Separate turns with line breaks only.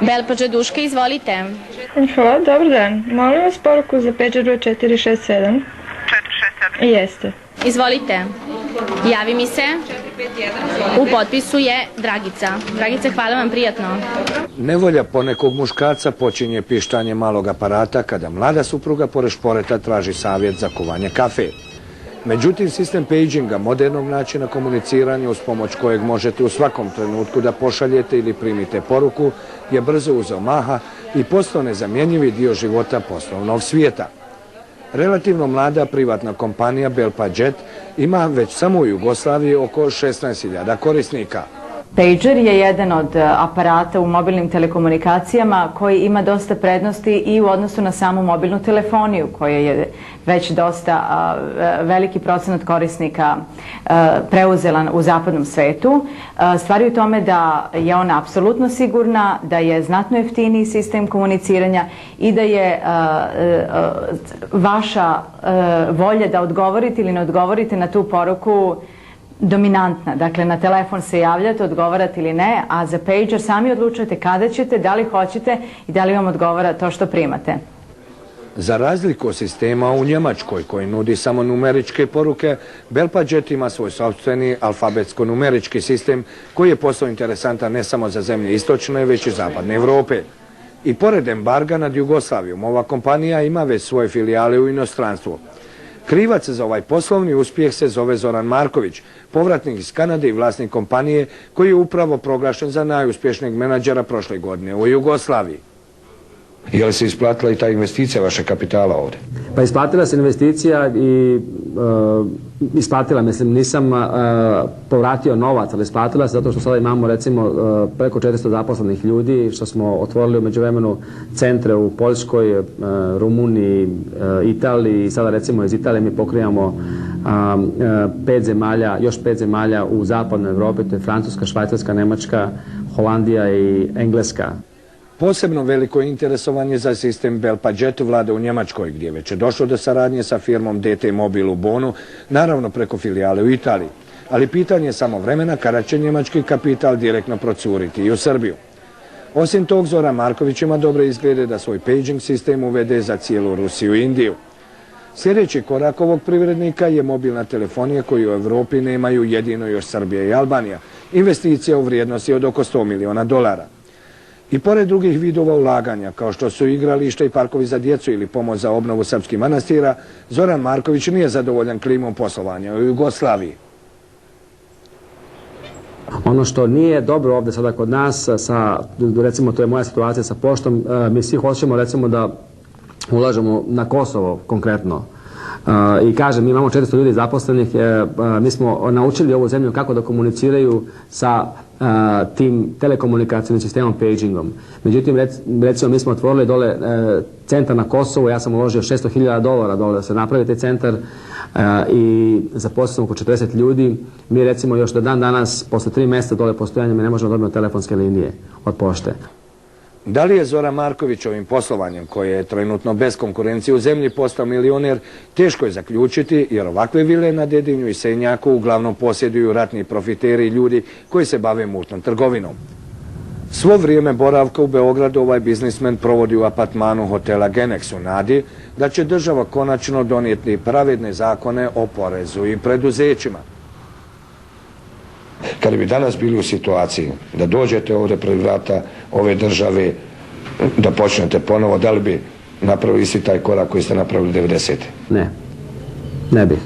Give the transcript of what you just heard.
Belpađe Duška, izvolite.
Hvala, dobar dan. Molim vas poruku za pager broj 467.
467?
Jeste.
Izvolite. Javi mi se. U potpisu je Dragica. Dragica, hvala vam, prijatno.
Nevolja ponekog muškarca počinje pištanje malog aparata kada mlada supruga pored šporeta traži savjet za kuvanje kafe. Međutim, sistem paginga, modernog načina komuniciranja uz pomoć kojeg možete u svakom trenutku da pošaljete ili primite poruku, je brzo uzeo maha i postao nezamjenjivi dio života poslovnog svijeta. Relativno mlada privatna kompanija Belpajet ima već samo u Jugoslaviji oko 16.000 korisnika.
Pager je jedan od aparata u mobilnim telekomunikacijama koji ima dosta prednosti i u odnosu na samu mobilnu telefoniju koja je već dosta veliki procenat korisnika preuzela u zapadnom svetu. Stvar je u tome da je ona apsolutno sigurna, da je znatno jeftiniji sistem komuniciranja i da je vaša volja da odgovorite ili ne odgovorite na tu poruku dominantna. Dakle, na telefon se javljate, odgovarate ili ne, a za pager sami odlučujete kada ćete, da li hoćete i da li vam odgovara to što primate.
Za razliku od sistema u Njemačkoj koji nudi samo numeričke poruke, Belpajet ima svoj sopstveni alfabetsko-numerički sistem koji je postao interesantan ne samo za zemlje istočne, već i zapadne Evrope. I pored embarga nad Jugoslavijom, ova kompanija ima već svoje filijale u inostranstvu. Krivac za ovaj poslovni uspjeh se zove Zoran Marković, povratnik iz Kanade i vlasnik kompanije koji je upravo proglašen za najuspješnijeg menadžera prošle godine u Jugoslaviji. Je li se isplatila i ta investicija vaše kapitala ovdje?
Pa isplatila se investicija i isplatila, mislim, nisam povratio novac, ali isplatila se zato što sada imamo recimo preko 400 zaposlenih ljudi, što smo otvorili u međuvremenu centre u Poljskoj, Rumuniji, Italiji i sada recimo iz Italije mi pokrivamo 5 zemalja, još 5 zemalja u zapadnoj Europi, to je Francuska, Švajcarska, Njemačka, Holandija i Engleska.
Posebno veliko interesovanje za sistem Belpajet vlada u Njemačkoj, gdje već je došlo do saradnje sa firmom DT Mobil u Bonu, naravno preko filijale u Italiji. Ali pitanje je samo vremena kada će njemački kapital direktno procuriti i u Srbiju. Osim tog, Zoran Marković ima dobre izglede da svoj paging sistem uvede za cijelu Rusiju i Indiju. Sljedeći korak ovog privrednika je mobilna telefonija koju u Evropi nemaju jedino još Srbija i Albanija. Investicija u vrijednosti od oko $100 miliona. I pored drugih vidova ulaganja, kao što su igrališta i parkovi za djecu ili pomoć za obnovu srpskih manastira, Zoran Marković nije zadovoljan klimom poslovanja u Jugoslaviji.
Ono što nije dobro ovdje sada kod nas, recimo to je moja situacija sa poštom, mi svi hoćemo recimo da ulažemo na Kosovo konkretno. I kažem, mi imamo 400 ljudi zaposlenih, mi smo naučili ovu zemlju kako da komuniciraju sa tim telekomunikacijnim sistemom pagingom. Međutim, recimo mi smo otvorili dole centar na Kosovu, ja sam uložio $600.000 dole da se napravi taj centar i zaposlili smo oko 40 ljudi. Mi recimo još do dan danas, posle 3 mjeseca dole postojanja, mi ne možemo dobiti telefonske linije od pošte.
Da li je Zoran Marković ovim poslovanjem, koje je trenutno bez konkurencije u zemlji, postao milioner, teško je zaključiti, jer ovakve vile na Dedinju i Senjaku uglavnom posjeduju ratni profiteri i ljudi koji se bave mutnom trgovinom. Svo vrijeme boravka u Beogradu ovaj biznismen provodi u apartmanu hotela Genex u nadi da će država konačno donijeti pravedne zakone o porezu i preduzećima. Kada bi danas bili u situaciji da dođete ovdje pred vrata ove države, da počnete ponovo, da li bi napravili isti taj korak koji ste napravili 90.
Ne, ne bi.